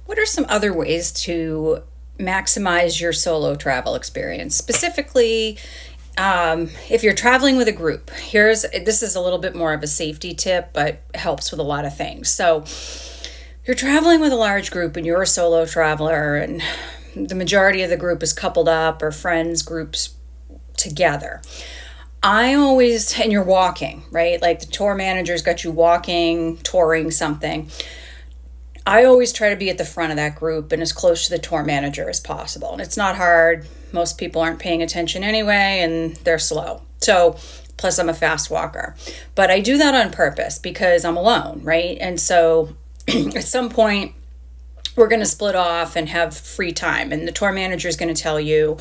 What are some other ways to maximize your solo travel experience? Specifically, if you're traveling with a group, this is a little bit more of a safety tip, but helps with a lot of things. So, you're traveling with a large group and you're a solo traveler, and the majority of the group is coupled up or friends groups together. And you're walking, right? Like the tour manager's got you walking, touring something. I always try to be at the front of that group and as close to the tour manager as possible. And it's not hard. Most people aren't paying attention anyway, and they're slow. So, plus I'm a fast walker. But I do that on purpose because I'm alone, right? And so at some point, we're going to split off and have free time. And the tour manager is going to tell you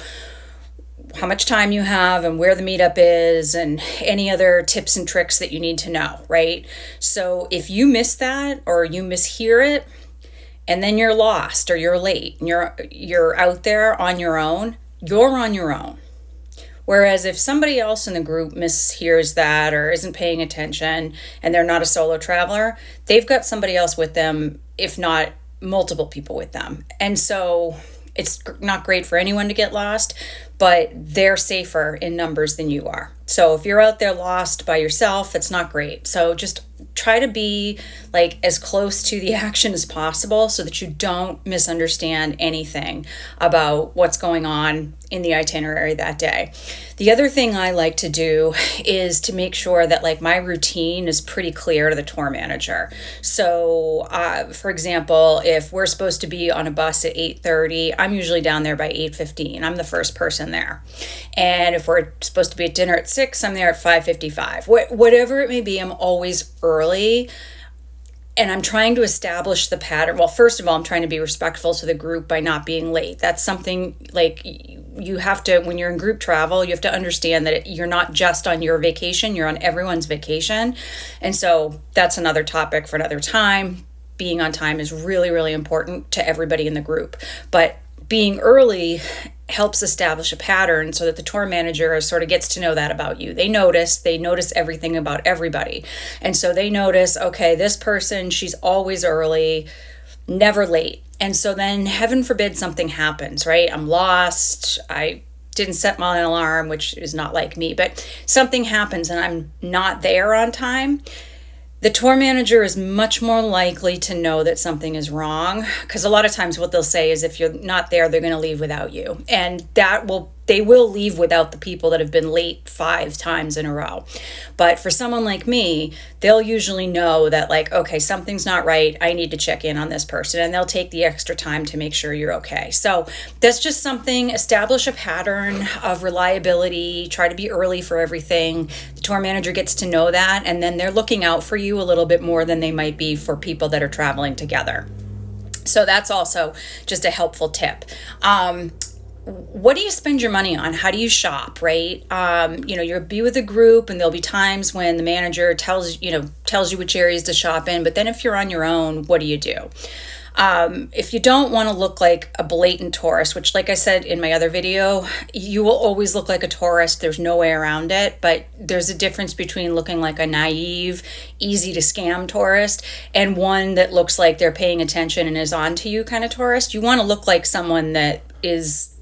how much time you have and where the meetup is and any other tips and tricks that you need to know, right? So if you miss that or you mishear it and then you're lost or you're late and you're out there on your own, you're on your own. Whereas if somebody else in the group mishears that or isn't paying attention and they're not a solo traveler, they've got somebody else with them, if not multiple people with them. And so it's not great for anyone to get lost, but they're safer in numbers than you are. So if you're out there lost by yourself, it's not great. So just try to be like as close to the action as possible so that you don't misunderstand anything about what's going on in the itinerary that day. The other thing I like to do is to make sure that like my routine is pretty clear to the tour manager. So for example, if we're supposed to be on a bus at 8:30, I'm usually down there by 8:15. I'm the first person there. And if we're supposed to be at dinner at 6, I'm there at 5:55. Whatever it may be, I'm always early. And I'm trying to establish the pattern. Well, first of all, I'm trying to be respectful to the group by not being late. That's something like you have to, when you're in group travel, you have to understand that you're not just on your vacation, you're on everyone's vacation. And so that's another topic for another time. Being on time is really, really important to everybody in the group. But being early helps establish a pattern so that the tour manager sort of gets to know that about you. They notice everything about everybody. And so they notice, okay, this person, she's always early, never late. And so then heaven forbid something happens, right? I'm lost. I didn't set my alarm, which is not like me, but something happens and I'm not there on time. The tour manager is much more likely to know that something is wrong, because a lot of times what they'll say is if you're not there, they're going to leave without you. And they will leave without the people that have been late 5 times in a row. But for someone like me, they'll usually know that like, okay, something's not right. I need to check in on this person, and they'll take the extra time to make sure you're okay. So that's just something, establish a pattern of reliability, try to be early for everything. The tour manager gets to know that, and then they're looking out for you a little bit more than they might be for people that are traveling together. So that's also just a helpful tip. What do you spend your money on? How do you shop, right? You'll be with a group and there'll be times when the manager tells you which areas to shop in. But then if you're on your own, what do you do? If you don't want to look like a blatant tourist, which like I said in my other video, you will always look like a tourist. There's no way around it. But there's a difference between looking like a naive, easy to scam tourist and one that looks like they're paying attention and is on to you kind of tourist. You want to look like someone that is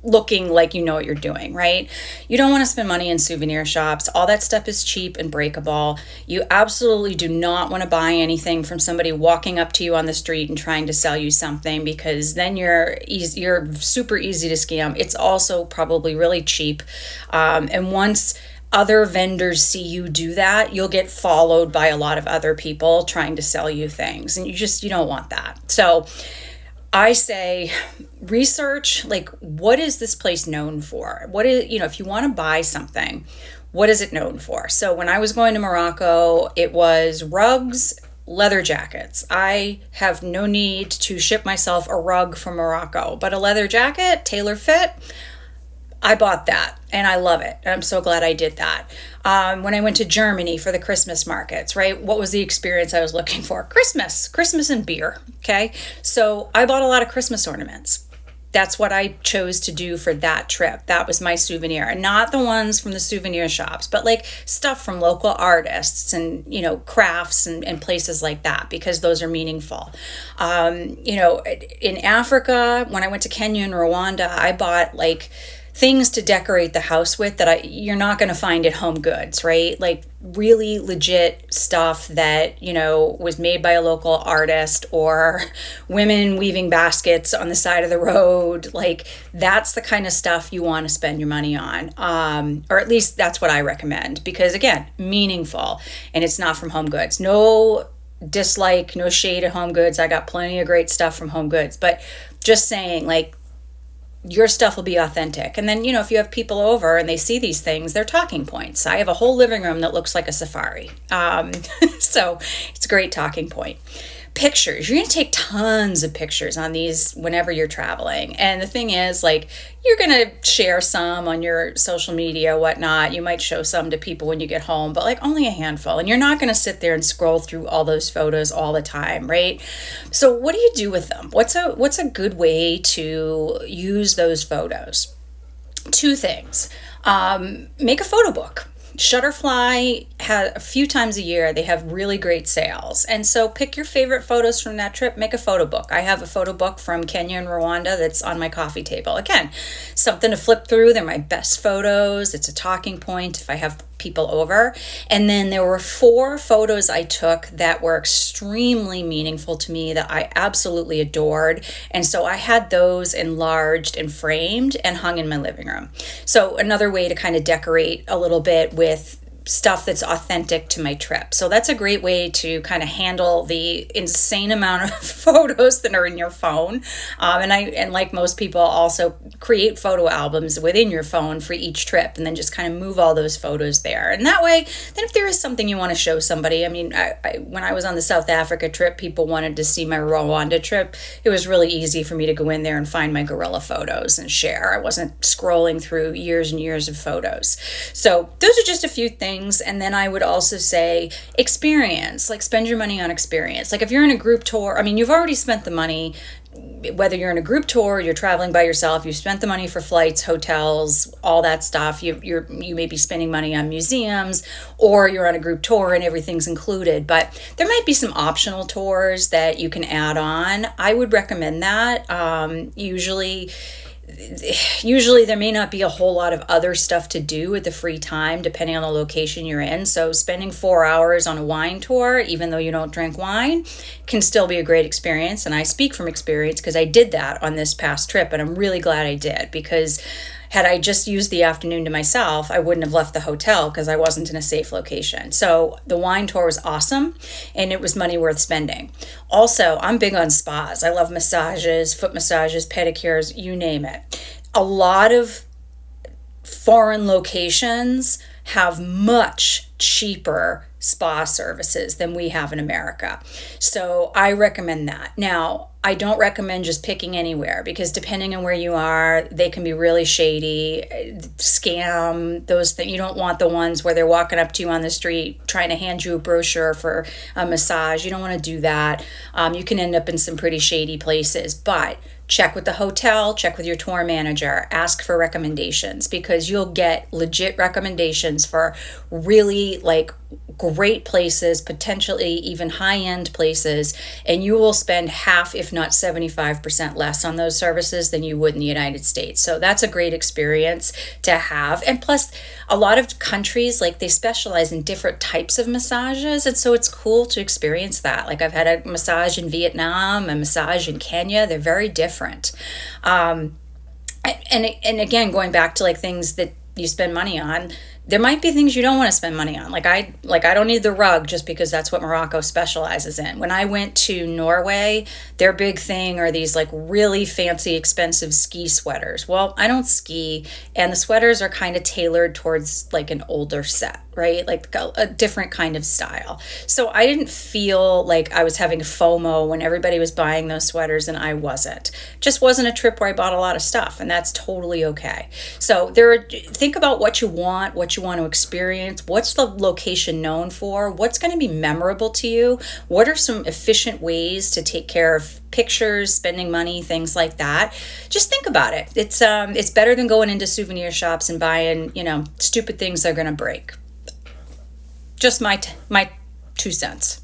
looking like you know what you're doing, right? You don't want to spend money in souvenir shops. All that stuff is cheap and breakable. You absolutely do not want to buy anything from somebody walking up to you on the street and trying to sell you something, because then you're super easy to scam. It's also probably really cheap. And once other vendors see you do that, you'll get followed by a lot of other people trying to sell you things. And you don't want that. So I say research, like, what is this place known for? What is, if you want to buy something, what is it known for? So when I was going to Morocco, it was rugs, leather jackets. I have no need to ship myself a rug from Morocco, but a leather jacket, tailor fit, I bought that and I love it. And I'm so glad I did that. When I went to Germany for the Christmas markets, right? What was the experience I was looking for? Christmas and beer. Okay. So I bought a lot of Christmas ornaments. that's what I chose to do for that trip. That was my souvenir, and not the ones from the souvenir shops, but like stuff from local artists and, crafts and places like that, because those are meaningful. In Africa, when I went to Kenya and Rwanda, I bought like things to decorate the house with that you're not going to find at Home Goods, right? Like really legit stuff that, was made by a local artist, or women weaving baskets on the side of the road. Like that's the kind of stuff you want to spend your money on. Or at least that's what I recommend, because again, meaningful, and it's not from Home Goods. No dislike, no shade at Home Goods. I got plenty of great stuff from Home Goods, but just saying, like, your stuff will be authentic. And then, if you have people over and they see these things, they're talking points. I have a whole living room that looks like a safari. So it's a great talking point. Pictures. You're going to take tons of pictures on these whenever you're traveling. And the thing is, like, you're going to share some on your social media, whatnot. You might show some to people when you get home, but like only a handful. And you're not going to sit there and scroll through all those photos all the time, right? So what do you do with them? What's a good way to use those photos? Two things. Make a photo book. Shutterfly has a few times a year, they have really great sales. And so pick your favorite photos from that trip, make a photo book. I have a photo book from Kenya and Rwanda that's on my coffee table. Again, something to flip through. They're my best photos. It's a talking point if I have people over. And then there were 4 photos I took that were extremely meaningful to me that I absolutely adored. And so I had those enlarged and framed and hung in my living room. So another way to kind of decorate a little bit with stuff that's authentic to my trip. So that's a great way to kind of handle the insane amount of photos that are in your phone. And like most people, also create photo albums within your phone for each trip, and then just kind of move all those photos there. And that way, then if there is something you want to show somebody, when I was on the South Africa trip, people wanted to see my Rwanda trip. It was really easy for me to go in there and find my gorilla photos and share. I wasn't scrolling through years and years of photos. So those are just a few things. And then I would also say experience, like spend your money on experience. Like if you're in a group tour, you've already spent the money, whether you're in a group tour, you're traveling by yourself, you've spent the money for flights, hotels, all that stuff. You may be spending money on museums, or you're on a group tour and everything's included. But there might be some optional tours that you can add on. I would recommend that. Usually there may not be a whole lot of other stuff to do with the free time, depending on the location you're in. So spending 4 hours on a wine tour, even though you don't drink wine, can still be a great experience. And I speak from experience because I did that on this past trip, and I'm really glad I did, because had I just used the afternoon to myself, I wouldn't have left the hotel because I wasn't in a safe location. So the wine tour was awesome, and it was money worth spending. Also, I'm big on spas. I love massages, foot massages, pedicures, you name it. A lot of foreign locations have much cheaper spa services than we have in America. So I recommend that. Now, I don't recommend just picking anywhere, because depending on where you are, they can be really shady, scam, those things. You don't want the ones where they're walking up to you on the street trying to hand you a brochure for a massage. You don't want to do that. You can end up in some pretty shady places, but check with the hotel, check with your tour manager, ask for recommendations, because you'll get legit recommendations for really like great places, potentially even high-end places, and you will spend half, if not 75% less on those services than you would in the United States. So that's a great experience to have. And plus, a lot of countries, like, they specialize in different types of massages, and so it's cool to experience that. Like, I've had a massage in Vietnam, a massage in Kenya. They're very different. And again, going back to like things that you spend money on, there might be things you don't want to spend money on. Like I don't need the rug just because that's what Morocco specializes in. When I went to Norway, their big thing are these like really fancy, expensive ski sweaters. Well, I don't ski, and the sweaters are kind of tailored towards like an older set, right? Like a different kind of style. So I didn't feel like I was having FOMO when everybody was buying those sweaters and I wasn't. Just wasn't a trip where I bought a lot of stuff, and that's totally okay. So think about what you want you want to experience? What's the location known for? What's going to be memorable to you? What are some efficient ways to take care of pictures, spending money, things like that? Just think about it. It's better than going into souvenir shops and buying, stupid things that are going to break. Just my 2 cents.